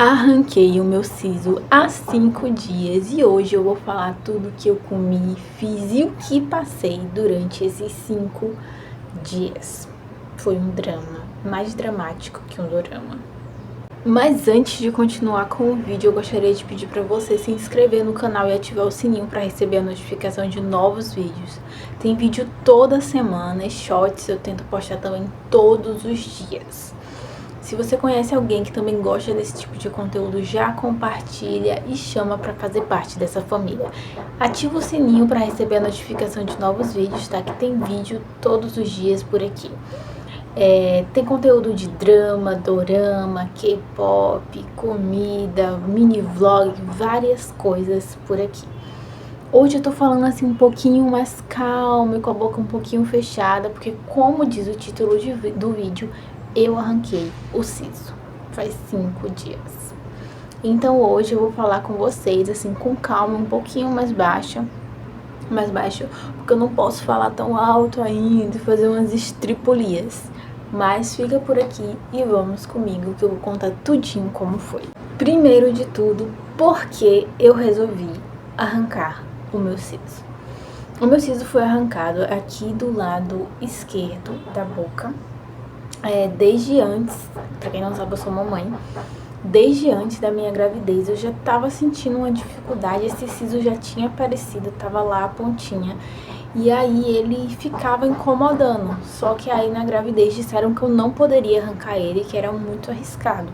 Arranquei o meu siso há 5 dias e hoje eu vou falar tudo que eu comi, fiz e o que passei durante esses 5 dias. Foi um drama, mais dramático que um dorama. Mas antes de continuar com o vídeo, eu gostaria de pedir para você se inscrever no canal e ativar o sininho para receber a notificação de novos vídeos. Tem vídeo toda semana e shorts eu tento postar também todos os dias. Se você conhece alguém que também gosta desse tipo de conteúdo, já compartilha e chama para fazer parte dessa família. Ativa o sininho para receber a notificação de novos vídeos, tá? Que tem vídeo todos os dias por aqui. Tem conteúdo de drama, dorama, K-pop, comida, mini vlog, várias coisas por aqui. Hoje eu tô falando assim um pouquinho mais calmo e com a boca um pouquinho fechada, porque como diz o título do vídeo, eu arranquei o siso faz 5 dias. Então hoje eu vou falar com vocês assim com calma, um pouquinho mais baixo, porque eu não posso falar tão alto ainda e fazer umas estripulias. Mas fica por aqui e vamos comigo que eu vou contar tudinho como foi. Primeiro de tudo, por que eu resolvi arrancar o meu siso? O meu siso foi arrancado aqui do lado esquerdo da boca. Desde antes, pra quem não sabe, eu sou mamãe. Desde antes da minha gravidez eu já tava sentindo uma dificuldade, esse siso já tinha aparecido, tava lá a pontinha. E aí ele ficava incomodando, só que aí na gravidez disseram que eu não poderia arrancar ele, que era muito arriscado.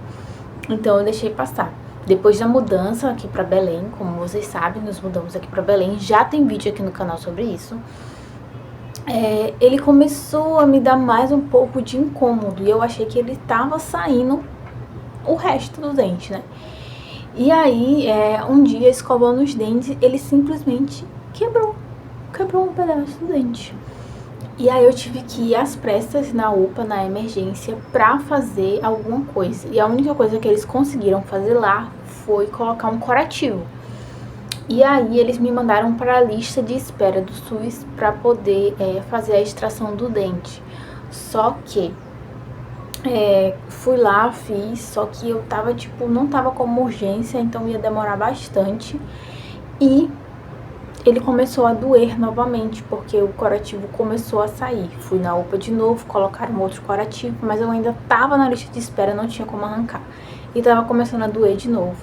Então eu deixei passar. Depois da mudança aqui pra Belém, como vocês sabem, nos mudamos aqui pra Belém, já tem vídeo aqui no canal sobre isso. Ele começou a me dar mais um pouco de incômodo e eu achei que ele tava saindo o resto do dente, né? E aí, um dia escovando os dentes, ele simplesmente quebrou um pedaço do dente. E aí eu tive que ir às pressas na UPA, na emergência, pra fazer alguma coisa. E a única coisa que eles conseguiram fazer lá foi colocar um curativo. E aí eles me mandaram para a lista de espera do SUS para poder fazer a extração do dente. Só que fui lá, fiz, só que eu tava não tava como urgência, então ia demorar bastante. E ele começou a doer novamente, porque o curativo começou a sair. Fui na UPA de novo, colocaram outro curativo, mas eu ainda tava na lista de espera, não tinha como arrancar. E tava começando a doer de novo.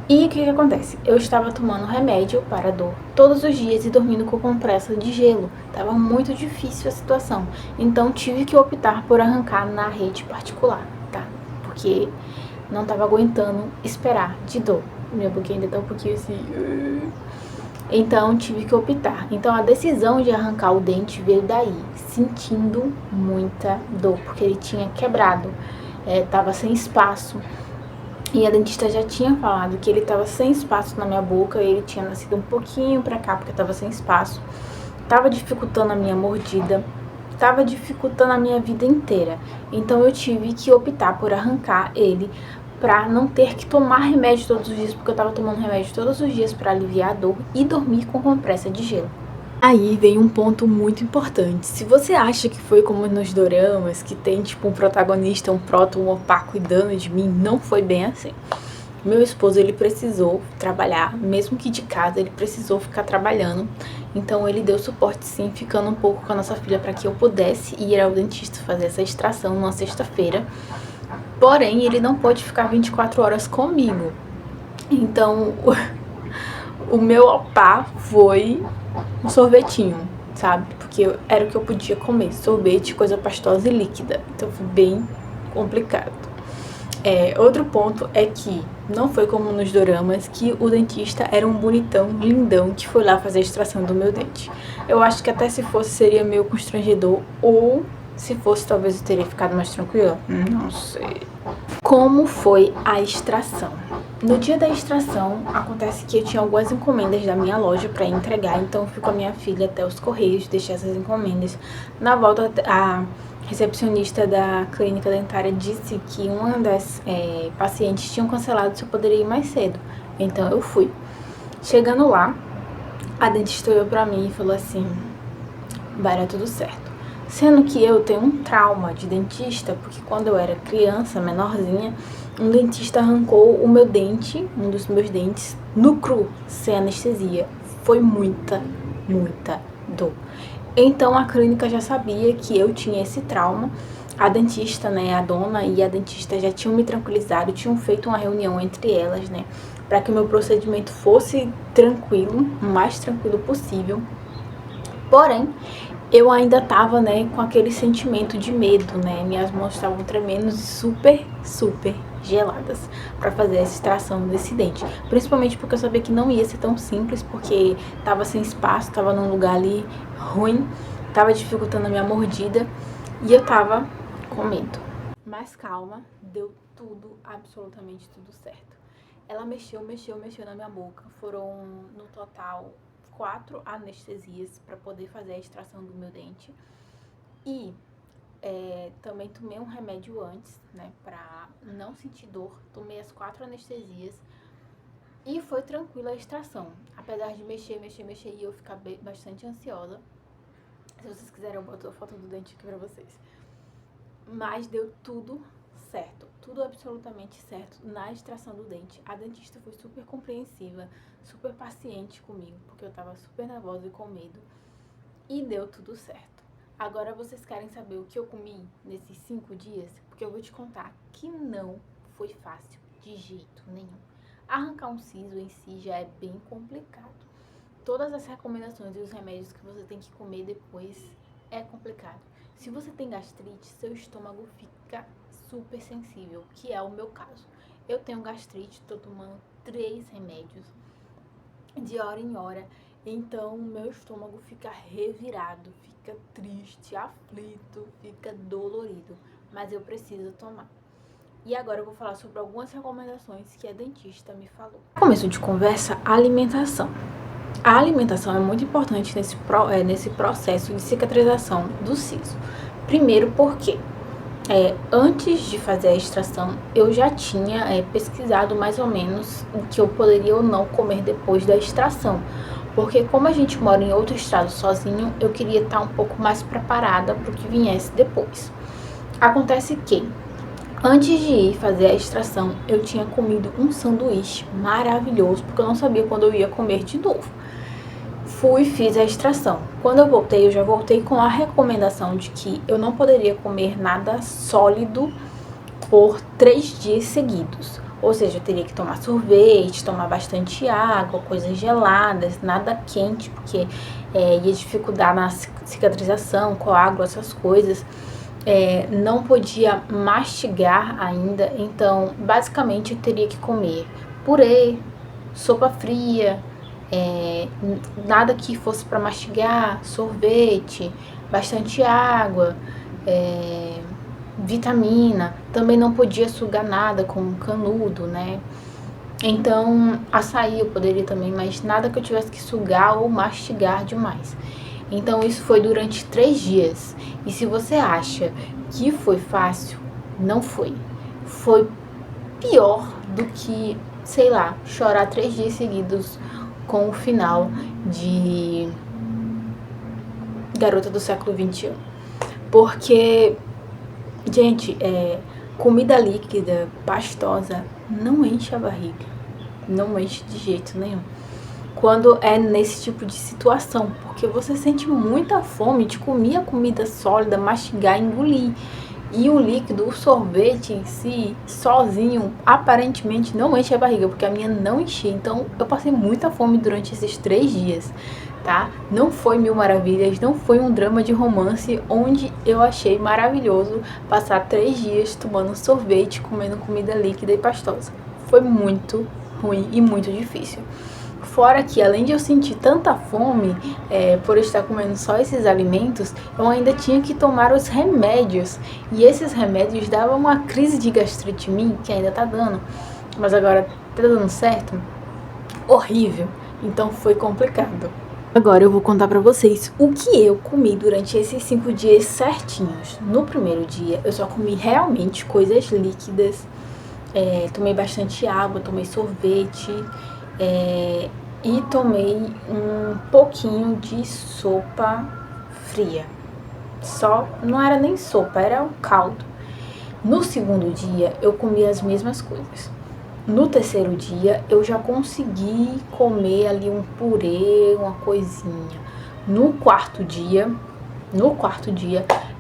E o que acontece? Eu estava tomando remédio para dor todos os dias e dormindo com compressa de gelo. Tava muito difícil a situação. Então tive que optar por arrancar na rede particular, tá? Porque não tava aguentando esperar de dor. Minha boquinha ainda tá um pouquinho assim. Então tive que optar. Então a decisão de arrancar o dente veio daí, sentindo muita dor, porque ele tinha quebrado, tava sem espaço. E a dentista já tinha falado que ele tava sem espaço na minha boca, ele tinha nascido um pouquinho pra cá, porque tava sem espaço. Tava dificultando a minha mordida, tava dificultando a minha vida inteira. Então eu tive que optar por arrancar ele pra não ter que tomar remédio todos os dias, porque eu tava tomando remédio todos os dias pra aliviar a dor e dormir com compressa de gelo. Aí vem um ponto muito importante. Se você acha que foi como nos doramas, que tem um protagonista, um proto, um opá cuidando de mim, não foi bem assim. Meu esposo, ele precisou trabalhar, mesmo que de casa, ele precisou ficar trabalhando. Então ele deu suporte sim, ficando um pouco com a nossa filha para que eu pudesse ir ao dentista fazer essa extração numa sexta-feira. Porém, ele não pôde ficar 24 horas comigo. Então, o meu opá foi um sorvetinho, sabe? Porque era o que eu podia comer, sorvete, coisa pastosa e líquida. Então foi bem complicado. Outro ponto é que não foi como nos doramas, que o dentista era um bonitão, lindão, que foi lá fazer a extração do meu dente. Eu acho que até se fosse seria meio constrangedor, ou se fosse talvez eu teria ficado mais tranquila. Não sei. Como foi a extração? No dia da extração, acontece que eu tinha algumas encomendas da minha loja para entregar, então eu fui com a minha filha até os correios, deixei essas encomendas. Na volta, a recepcionista da clínica dentária disse que uma das pacientes tinham cancelado se eu poderia ir mais cedo, então eu fui. Chegando lá, a dentista olhou pra mim e falou assim: vai dar tudo certo. Sendo que eu tenho um trauma de dentista, porque quando eu era criança, menorzinha, um dentista arrancou o meu dente, um dos meus dentes, no cru, sem anestesia. Foi muita dor. Então a clínica já sabia que eu tinha esse trauma. A dentista, né, a dona e a dentista já tinham me tranquilizado, tinham feito uma reunião entre elas, né, para que o meu procedimento fosse tranquilo, o mais tranquilo possível. Porém, eu ainda tava, né, com aquele sentimento de medo, né, minhas mãos estavam tremendo e super geladas para fazer a extração desse dente. Principalmente porque eu sabia que não ia ser tão simples, porque tava sem espaço, tava num lugar ali ruim, tava dificultando a minha mordida e eu tava com medo. Mas calma, deu tudo, absolutamente tudo certo. Ela mexeu na minha boca. Foram, no total, 4 anestesias para poder fazer a extração do meu dente. E também tomei um remédio antes, né, pra não sentir dor. Tomei as 4 anestesias e foi tranquila a extração. Apesar de mexer e eu ficar bastante ansiosa. Se vocês quiserem, eu boto a foto do dente aqui pra vocês. Mas deu tudo certo, tudo absolutamente certo na extração do dente. A dentista foi super compreensiva, super paciente comigo, porque eu tava super nervosa e com medo. E deu tudo certo. Agora vocês querem saber o que eu comi nesses 5 dias? Porque eu vou te contar que não foi fácil de jeito nenhum. Arrancar um siso em si já é bem complicado. Todas as recomendações e os remédios que você tem que comer depois é complicado. Se você tem gastrite, seu estômago fica super sensível, que é o meu caso. Eu tenho gastrite, tô tomando 3 remédios de hora em hora, então meu estômago fica revirado, fica triste, aflito, fica dolorido, mas eu preciso tomar. E agora eu vou falar sobre algumas recomendações que a dentista me falou. Começo de conversa, alimentação. A alimentação é muito importante nesse processo de cicatrização do siso. Primeiro porque antes de fazer a extração, eu já tinha pesquisado mais ou menos o que eu poderia ou não comer depois da extração. Porque como a gente mora em outro estado sozinho, eu queria estar um pouco mais preparada para o que viesse depois. Acontece que, antes de ir fazer a extração, eu tinha comido um sanduíche maravilhoso, porque eu não sabia quando eu ia comer de novo. Fui e fiz a extração. Quando eu voltei, eu já voltei com a recomendação de que eu não poderia comer nada sólido por 3 dias seguidos. Ou seja, eu teria que tomar sorvete, tomar bastante água, coisas geladas, nada quente, porque ia dificultar na cicatrização, coágulo, essas coisas. Não podia mastigar ainda, então basicamente eu teria que comer purê, sopa fria, nada que fosse para mastigar, sorvete, bastante água, vitamina. Também não podia sugar nada com canudo, né? Então, açaí eu poderia também, mas nada que eu tivesse que sugar ou mastigar demais. Então, isso foi durante 3 dias. E se você acha que foi fácil, não foi. Foi pior do que, sei lá, chorar 3 dias seguidos com o final de Garota do Século XXI. Porque, gente, comida líquida, pastosa, não enche a barriga. Não enche de jeito nenhum. Quando é nesse tipo de situação, porque você sente muita fome de comer a comida sólida, mastigar, engolir. E o líquido, o sorvete em si, sozinho, aparentemente não enche a barriga, porque a minha não enchia. Então, eu passei muita fome durante esses 3 dias, tá? Não foi mil maravilhas, não foi um drama de romance, onde eu achei maravilhoso passar 3 dias tomando sorvete, comendo comida líquida e pastosa. Foi muito ruim e muito difícil. Fora que, além de eu sentir tanta fome por estar comendo só esses alimentos, eu ainda tinha que tomar os remédios. E esses remédios davam uma crise de gastrite em mim, que ainda tá dando, mas agora tá dando certo. Horrível. Então foi complicado. Agora eu vou contar pra vocês o que eu comi durante esses 5 dias certinhos. No primeiro dia, eu só comi realmente coisas líquidas. Tomei bastante água, tomei sorvete. E tomei um pouquinho de sopa fria, Só, não era nem sopa, era um caldo. No segundo dia, eu comi as mesmas coisas. No terceiro dia, eu já consegui comer ali um purê, uma coisinha. No quarto dia,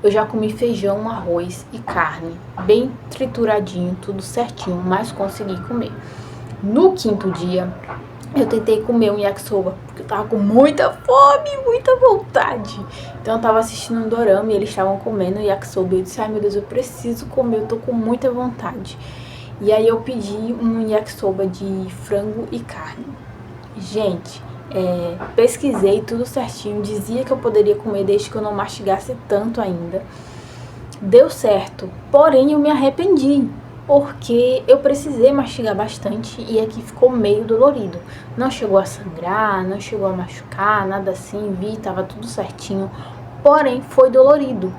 eu já comi feijão, arroz e carne, bem trituradinho, tudo certinho, mas consegui comer. No quinto dia, eu tentei comer um yakisoba, porque eu tava com muita fome, muita vontade. Então eu tava assistindo um dorama e eles estavam comendo yakisoba. E eu disse, ai meu Deus, eu preciso comer, eu tô com muita vontade. E aí eu pedi um yakisoba de frango e carne. Gente, pesquisei tudo certinho, dizia que eu poderia comer desde que eu não mastigasse tanto ainda. Deu certo, porém eu me arrependi, porque eu precisei mastigar bastante e aqui ficou meio dolorido. Não chegou a sangrar, não chegou a machucar, nada assim, vi, tava tudo certinho, porém foi dolorido.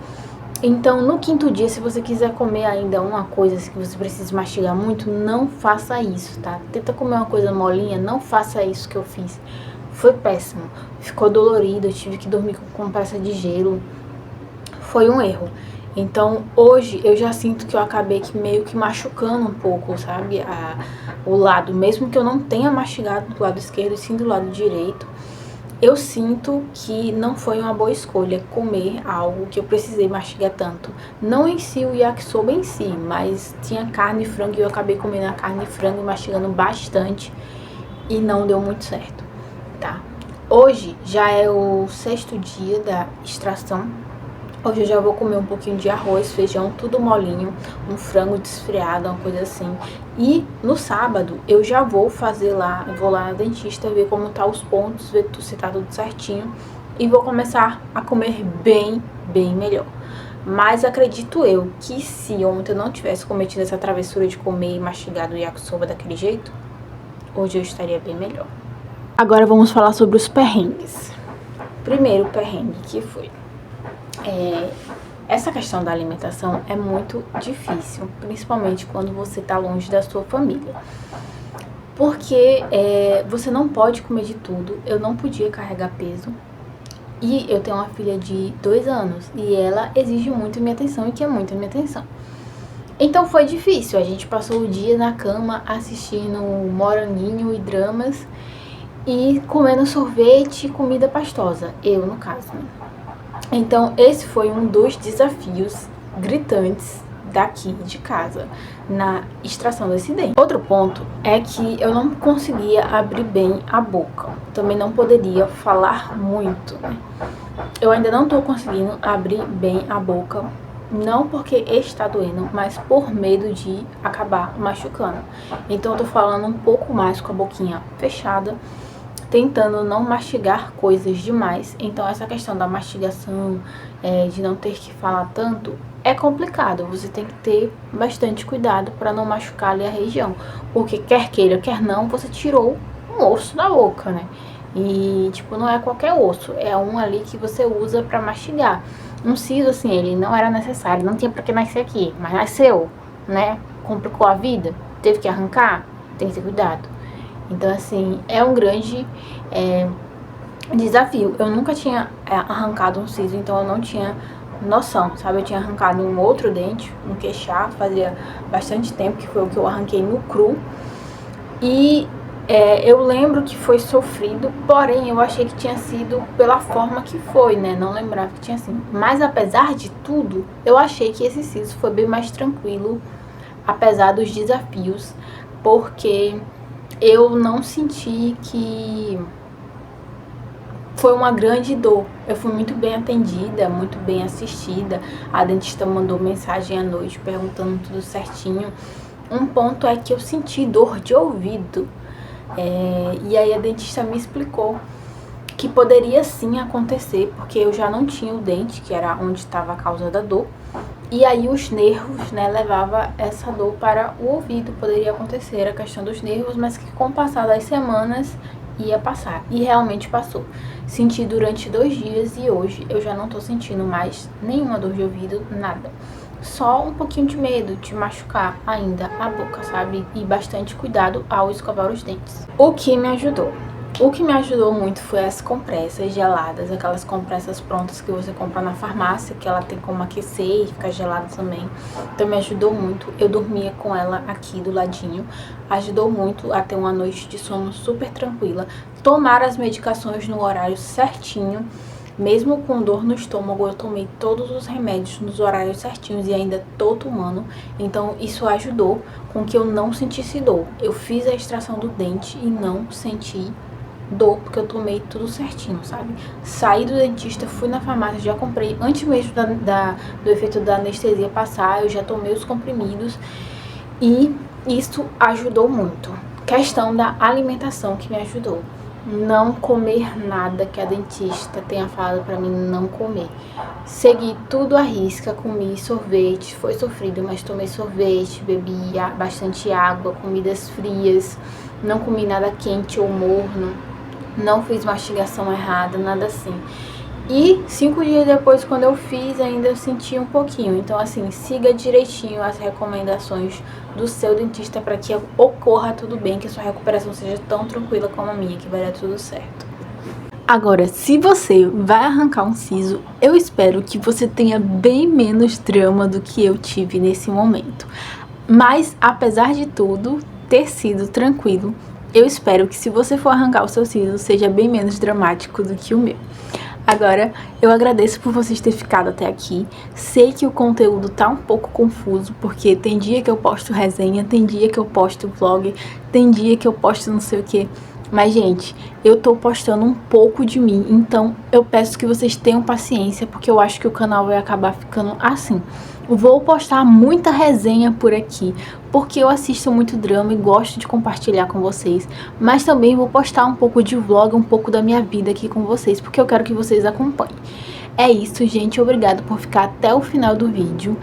Então, no quinto dia, se você quiser comer ainda uma coisa que você precisa mastigar muito, não faça isso, tá? Tenta comer uma coisa molinha, não faça isso que eu fiz. Foi péssimo, ficou dolorido, eu tive que dormir com peça de gelo, foi um erro. Então, hoje, eu já sinto que eu acabei meio que machucando um pouco, sabe? O lado, mesmo que eu não tenha mastigado do lado esquerdo e sim do lado direito, eu sinto que não foi uma boa escolha comer algo que eu precisei mastigar tanto. Não em si o yakisoba em si, mas tinha carne e frango e eu acabei comendo a carne e frango e mastigando bastante e não deu muito certo, tá? Hoje já é o sexto dia da extração. Hoje eu já vou comer um pouquinho de arroz, feijão, tudo molinho, um frango desfiado, uma coisa assim. E no sábado eu já vou fazer lá, vou lá na dentista ver como tá os pontos, ver se tá tudo certinho. E vou começar a comer bem melhor. Mas acredito eu que se ontem eu não tivesse cometido essa travessura de comer e mastigado o yakisoba daquele jeito, hoje eu estaria bem melhor. Agora vamos falar sobre os perrengues. Primeiro perrengue que foi... essa questão da alimentação é muito difícil, principalmente quando você tá longe da sua família. Porque você não pode comer de tudo, eu não podia carregar peso. E eu tenho uma filha de 2 anos e ela exige muito minha atenção e quer muito minha atenção. Então foi difícil, a gente passou o dia na cama assistindo Moranguinho e dramas e comendo sorvete e comida pastosa, eu no caso, né? Então, esse foi um dos desafios gritantes daqui de casa, na extração desse dente. Outro ponto é que eu não conseguia abrir bem a boca. Também não poderia falar muito, né? Eu ainda não tô conseguindo abrir bem a boca, não porque está doendo, mas por medo de acabar machucando. Então, eu tô falando um pouco mais com a boquinha fechada, tentando não mastigar coisas demais. Então essa questão da mastigação, de não ter que falar tanto, é complicado. Você tem que ter bastante cuidado para não machucar ali a região, porque quer queira, quer não, você tirou um osso da boca, né? E tipo, não é qualquer osso, é um ali que você usa para mastigar. Um siso assim, ele não era necessário, não tinha para que nascer aqui, mas nasceu, né? Complicou a vida, teve que arrancar, tem que ter cuidado. Então, assim, é um grande desafio. Eu nunca tinha arrancado um siso, então eu não tinha noção, sabe? Eu tinha arrancado um outro dente, um queixado, fazia bastante tempo, que foi o que eu arranquei no cru. E eu lembro que foi sofrido, porém eu achei que tinha sido pela forma que foi, né? Não lembrava que tinha sido. Mas apesar de tudo, eu achei que esse siso foi bem mais tranquilo, apesar dos desafios, porque eu não senti que foi uma grande dor. Eu fui muito bem atendida, muito bem assistida. A dentista mandou mensagem à noite perguntando tudo certinho. Um ponto é que eu senti dor de ouvido. E aí a dentista me explicou que poderia sim acontecer, porque eu já não tinha o dente, que era onde estava a causa da dor. E aí os nervos, né, levava essa dor para o ouvido. Poderia acontecer a questão dos nervos, mas que com o passar das semanas ia passar. E realmente passou. Senti durante 2 dias e hoje eu já não tô sentindo mais nenhuma dor de ouvido, nada. Só um pouquinho de medo de machucar ainda a boca, sabe? E bastante cuidado ao escovar os dentes. O que me ajudou? O que me ajudou muito foi as compressas geladas, aquelas compressas prontas que você compra na farmácia, que ela tem como aquecer e ficar gelada também. Então me ajudou muito. Eu dormia com ela aqui do ladinho. Ajudou muito a ter uma noite de sono super tranquila. Tomar as medicações no horário certinho. Mesmo com dor no estômago, eu tomei todos os remédios nos horários certinhos e ainda tô tomando. Então isso ajudou com que eu não sentisse dor. Eu fiz a extração do dente e não senti dor, porque eu tomei tudo certinho, sabe? Saí do dentista, fui na farmácia, já comprei, antes mesmo do efeito da anestesia passar, eu já tomei os comprimidos e isso ajudou muito. Questão da alimentação que me ajudou. Não comer nada que a dentista tenha falado pra mim não comer. Segui tudo à risca, comi sorvete, foi sofrido, mas tomei sorvete, bebi bastante água, comidas frias, não comi nada quente ou morno. Não fiz mastigação errada, nada assim. E 5 dias depois, quando eu fiz, ainda eu senti um pouquinho. Então, assim, siga direitinho as recomendações do seu dentista para que ocorra tudo bem, que a sua recuperação seja tão tranquila como a minha, que vai dar tudo certo. Agora, se você vai arrancar um siso, eu espero que você tenha bem menos drama do que eu tive nesse momento. Mas, apesar de tudo ter sido tranquilo, eu espero que se você for arrancar o seu siso, seja bem menos dramático do que o meu. Agora, eu agradeço por vocês terem ficado até aqui. Sei que o conteúdo tá um pouco confuso, porque tem dia que eu posto resenha, tem dia que eu posto vlog, tem dia que eu posto não sei o que. Mas, gente, eu tô postando um pouco de mim, então eu peço que vocês tenham paciência, porque eu acho que o canal vai acabar ficando assim. Vou postar muita resenha por aqui, porque eu assisto muito drama e gosto de compartilhar com vocês. Mas também vou postar um pouco de vlog, um pouco da minha vida aqui com vocês, porque eu quero que vocês acompanhem. É isso, gente. Obrigado por ficar até o final do vídeo.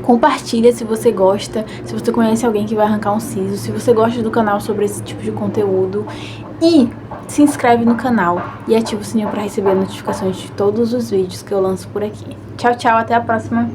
Compartilha se você gosta, se você conhece alguém que vai arrancar um siso, se você gosta do canal sobre esse tipo de conteúdo. E se inscreve no canal e ativa o sininho para receber notificações de todos os vídeos que eu lanço por aqui. Tchau, tchau, até a próxima!